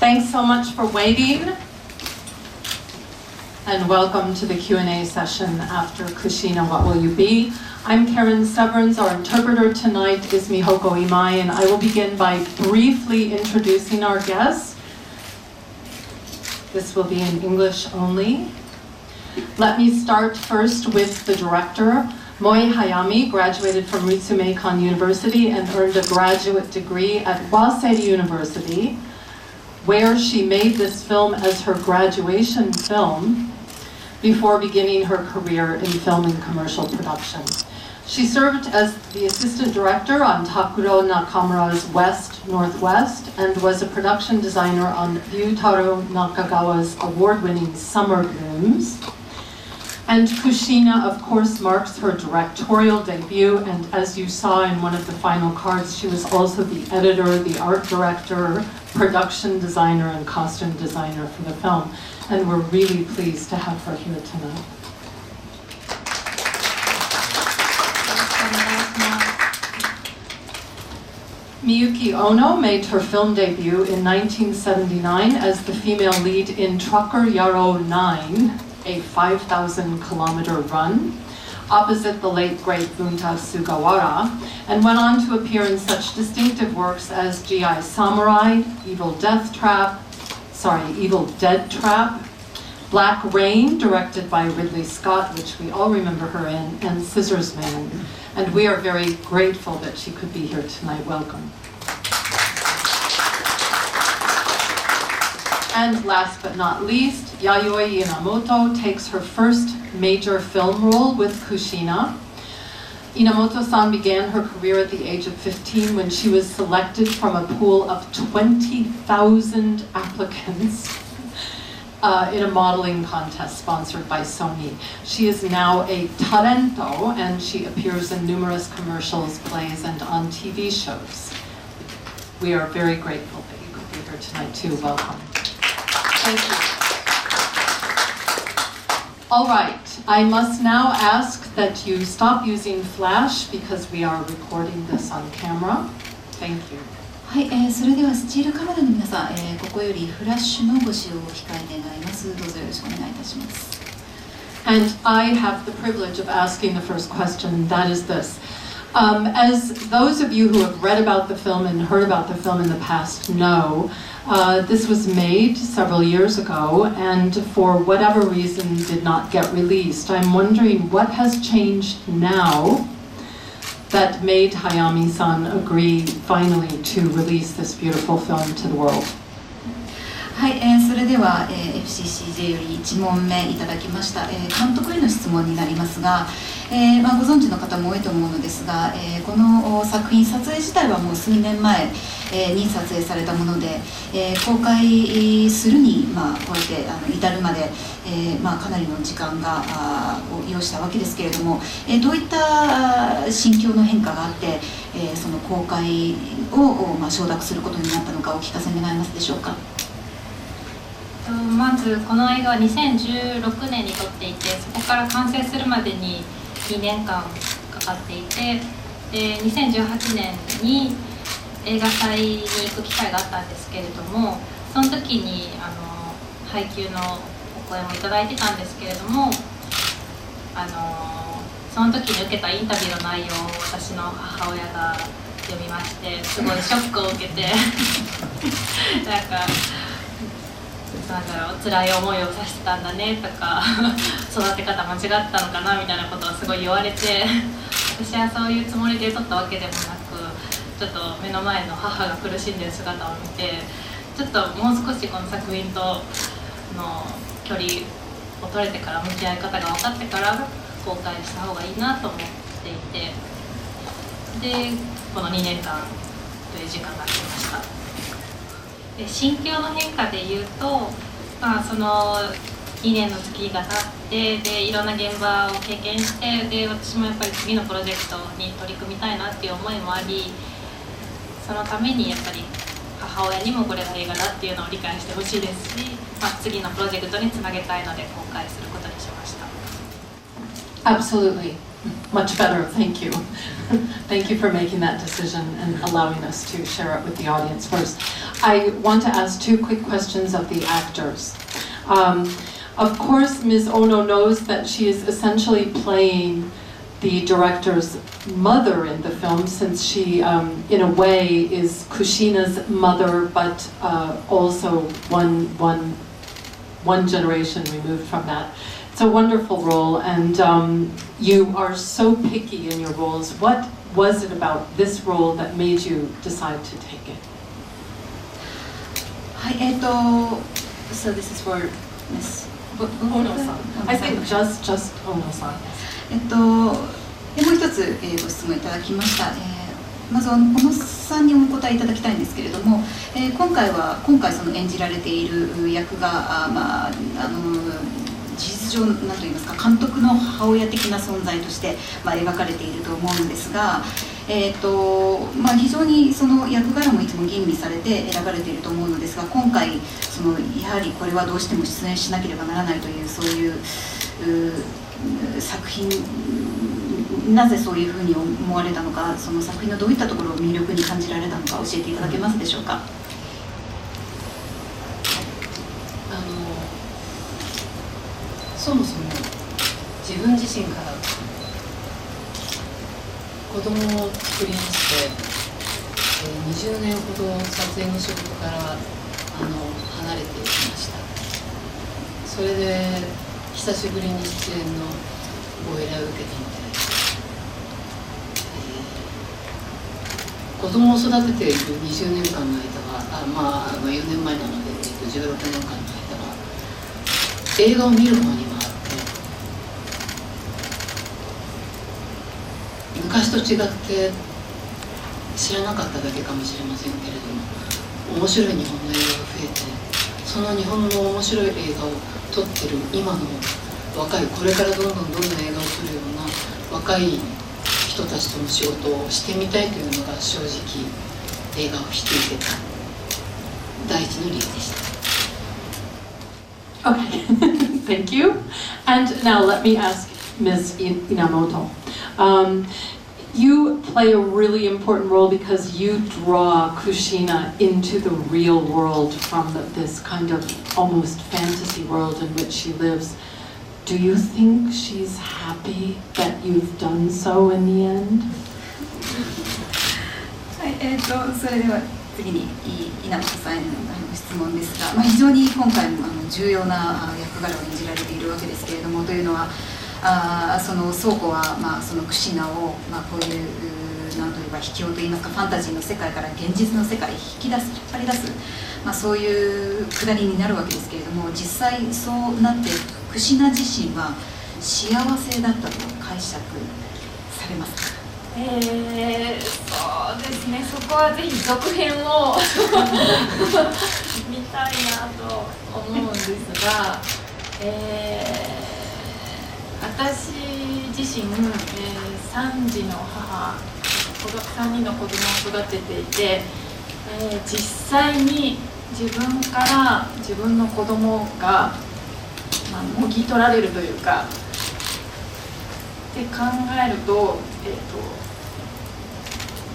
Thanks so much for waiting. And welcome to the Q&A session after Kushina, What Will You Be? I'm Karen Severns. Our interpreter tonight is Mihoko Imai, and I will begin by briefly introducing our guests. This will be in English only. Let me start first with the director. Moi Hayami graduated from Ritsumeikan University and earned a graduate degree at Waseda University, where she made this film as her graduation film before beginning her career in film and commercial production. She served as the assistant director on Takuro Nakamura's West Northwest and was a production designer on Ryutaro Nakagawa's award-winning Summer Blooms. And Kushina, of course, marks her directorial debut, and as you saw in one of the final cards, she was also the editor, the art director, production designer, and costume designer for the film. And we're really pleased to have her here tonight. Miyuki Ono made her film debut in 1979 as the female lead in Trucker Yarrow 9, a 5,000-kilometer run, opposite the late great Bunta Sugawara, and went on to appear in such distinctive works as G.I. Samurai, Evil Dead Trap, Black Rain, directed by Ridley Scott, which we all remember her in, and Scissors Man. And we are very grateful that she could be here tonight. Welcome. And last but not least, Yayoi Inamoto takes her first major film role with Kushina. Inamoto-san began her career at the age of 15 when she was selected from a pool of 20,000 applicants in a modeling contest sponsored by Sony. She is now a talento, and she appears in numerous commercials, plays, and on TV shows. We are very grateful that you could be here tonight too. Welcome. Thank you. All right, I must now ask that you stop using flash because we are recording this on camera. Thank you. はい、それではスチールカメラの皆さん、ここよりフラッシュのご使用をお控え願います。どうぞよろしくお願いいたします。And I have the privilege of asking the first question, that is this. As those of you who have read about the film and heard about the film in the past know, this was made several years ago and for whatever reason did not get released. I'm wondering what has changed now that made Hayami-san agree finally to release this beautiful film to the world. はい、それでは、FCCJ より1問目いただきました、監督への質問になりますが、ご存知の方も多いと思うのですが、この作品撮影自体はもう数年前、に撮影されたもので、公開するに、こうやって至るまで、かなりの時間がを要したわけですけれども、どういった心境の変化があって、その公開を、承諾することになったのかお聞かせ願えますでしょうか。まずこの映画は2016年に撮っていて、そこから完成するまでに2年間かかっていて、で2018年に映画祭に行く機会があったんですけれども、その時に配給のお声もいただいてたんですけれども、その時に受けたインタビューの内容を私の母親が読みまして、すごいショックを受けてなんだろう、辛い思いをさせてたんだねとか育て方間違ったのかなみたいなことをすごい言われて、私はそういうつもりで撮ったわけでもなく、ちょっと目の前の母が苦しんでる姿を見て、ちょっともう少しこの作品との距離を取れてから向き合い方が分かってから公開した方がいいなと思っていて、でこの2年間という時間が来ました。で心境の変化でいうと、その2年の月が経ってでいろんな現場を経験して、で私もやっぱり次のプロジェクトに取り組みたいなっていう思いもあり、そのためにやっぱり母親にもこれが映画だっていうのを理解してほしいですし、次のプロジェクトにつなげたいので公開することにしました。 Absolutely. Much better, thank you. Thank you for making that decision and allowing us to share it with the audience first. I want to ask two quick questions of the actors. Of course, Ms. Ono knows that she is essentially playing the director's mother in the film, since she, in a way, is Kushina's mother, but also one generation removed from that. It's a wonderful role, and you are so picky in your roles. What was it about this role that made you decide to take it? So this is for Miss Ono-san. I think just Ono-san. もう一つ、ご質問いただきました。まず小野さんにお答えいただきたいんですけれども、今回その演じられている役が事実上何と言いますか、監督の母親的な存在として、描かれていると思うんですが、非常にその役柄もいつも吟味されて選ばれていると思うのですが、今回やはりこれはどうしても出演しなければならないというそういう作品、なぜそういうふうに思われたのか、その作品のどういったところを魅力に感じられたのか教えていただけますでしょうか。そもそも自分自身から子供を作りまして、20年ほど撮影の仕事から離れていきました。それで久しぶりに出演のご依頼を受けたので、子供を育てている20年間の間は、4年前なので、16年間の間は映画を見る方に回って、昔と違って知らなかっただけかもしれませんけれども、面白い日本の映画が増えて、その日本の面白い映画を撮ってる今の若い、これからどんどん映画を撮るような若い人たちとの仕事をしてみたいというのが正直映画を引き受けた第一の理由でした。Okay, thank you. And now let me ask Ms. Inamoto. You play a really important role because you draw Kushina into the real world from this kind of almost fantasy world in which she lives. Do you think she's happy that you've done so in the end? はい、それでは次に稲本さんへの質問ですが、非常に今回も重要な役柄を演じられているわけですけれども、というのはその倉庫は、そのクシナを、こういう何というか秘境といいますか、ファンタジーの世界から現実の世界に引っ張り出す、そういうくだりになるわけですけれども、実際そうなってクシナ自身は幸せだったと解釈されますか？そうですね、そこはぜひ続編を見たいなと思うんですが、私自身、3児の母、3人の子供を育てていて、実際に自分から自分の子供が、もぎ取られるというかって考えると、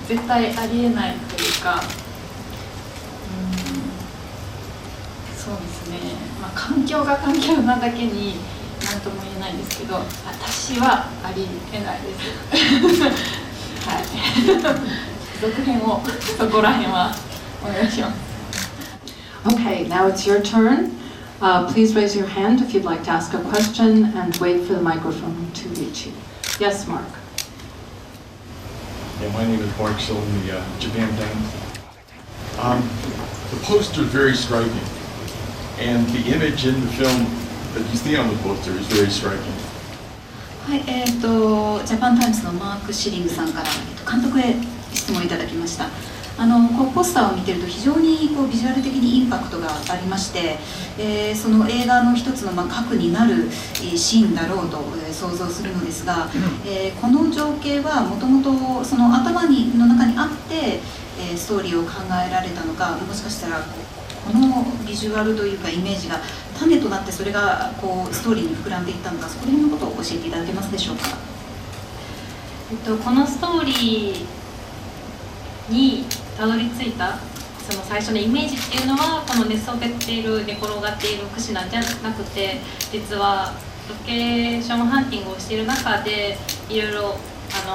絶対ありえないというか、そうですね、環境が環境なだけに何とも言えないんですけど、私はありえないです。はい。続編をそこら辺はお願いします。Okay, now it's your turn. Please raise your hand if you'd like to ask a question and wait for the microphone to reach you. Yes, Mark. Yeah, my name is Mark Silver, the Japan Times. The poster is very striking, and the image in the film that you see on the poster is very striking. はい、ジャパンタイムズのマーク・シリングさんから、監督へ質問いただきました。ポスターを見ていると非常にビジュアル的にインパクトがありまして、その映画の一つの核になるシーンだろうと想像するのですが、この情景はもともとその頭の中にあってストーリーを考えられたのか、もしかしたらこのビジュアルというかイメージが種となってそれがストーリーに膨らんでいったのか、そこら辺のことを教えていただけますでしょうか。このストーリーにたどり着いたその最初のイメージっていうのはこの寝そべっている寝転がっているクシナじゃなくて、実はロケーションハンティングをしている中でいろいろ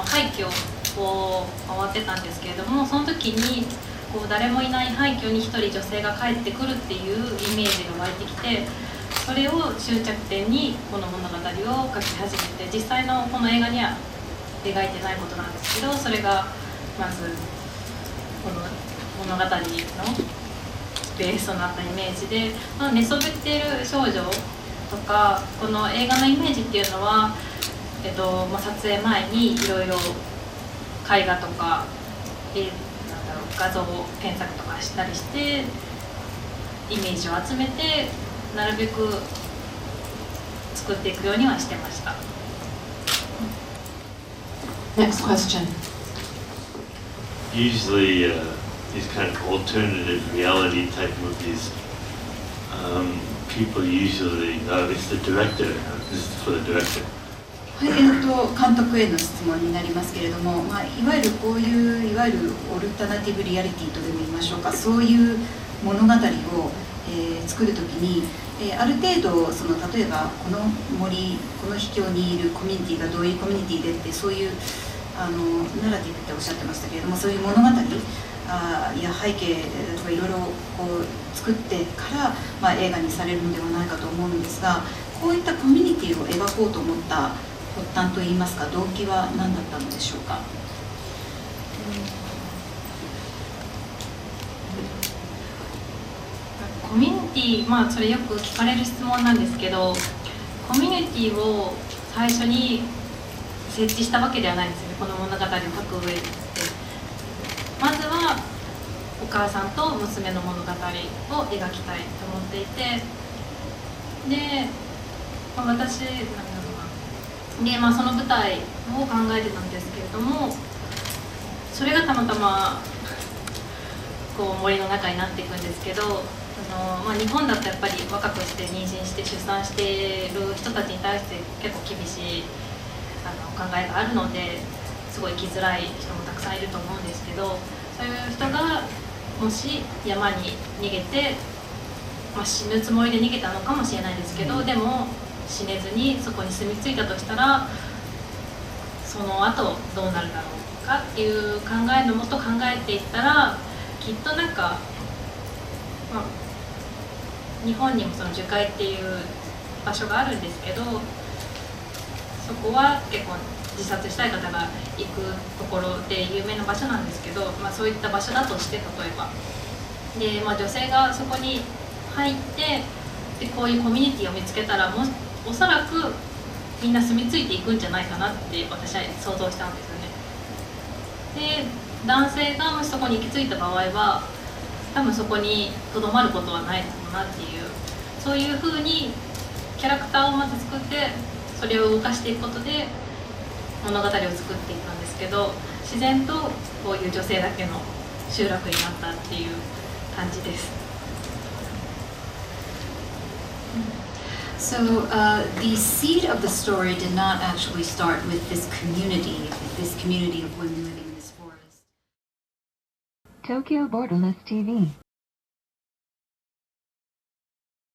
廃墟を回ってたんですけれども、その時にこう誰もいない廃墟に一人女性が帰ってくるっていうイメージが湧いてきて、それを終着点にこの物語を書き始めて、実際のこの映画には描いてないことなんですけど、それがまずこの物語のベースとなったイメージで、寝そべっている少女とかこの映画のイメージっていうのは、撮影前にいろいろ絵画とか、画像を検索とかしたりしてイメージを集めてなるべく作っていくようにはしてました。Next question. Usually, these kind of alternative reality type movies, people usually, it's the director. This is for the director. はい、監督への質問になりますけれども、いわゆるこういういわゆるオルタナティブリアリティとでも言いましょうか、そういう物語を、作るときに、ある程度その例えばこの森この秘境にいるコミュニティがどういうコミュニティでってそういうナラティブっておっしゃってましたけれども、そういう物語や背景とかいろいろこう作ってから、映画にされるのではないかと思うんですが、こういったコミュニティを描こうと思った発端といいますか動機は何だったのでしょうか。コミュニティ、それよく聞かれる質問なんですけど、コミュニティを最初に設置したわけではないんですよね、この物語を書く上で。まずはお母さんと娘の物語を描きたいと思っていて、で、私なんだろうな、で、その舞台を考えてたんですけれども、それがたまたまこう森の中になっていくんですけど、日本だとやっぱり若くして妊娠して出産している人たちに対して結構厳しい考えがあるので、すごい生きづらい人もたくさんいると思うんですけど、そういう人がもし山に逃げて、死ぬつもりで逃げたのかもしれないですけど、でも死ねずにそこに住み着いたとしたら、その後どうなるだろうかっていう考えのもと考えていったら、きっとなんか、日本にもその樹海っていう場所があるんですけど、そこは結構自殺したい方が行くところで有名な場所なんですけど、そういった場所だとして、例えばで、女性がそこに入ってでこういうコミュニティを見つけたら、おそらくみんな住み着いていくんじゃないかなって私は想像したんですよね。で、男性がもしそこに行き着いた場合は多分そこにとどまることはないだろうなっていう、そういうふうにキャラクターをまず作ってそれを動かしていくことで物語を作っていったんですけど、自然とこういう女性だけの集落になったっていう感じです。So the seed of the story did not actually start with this community of women living in this forest. Tokyo Borderless TV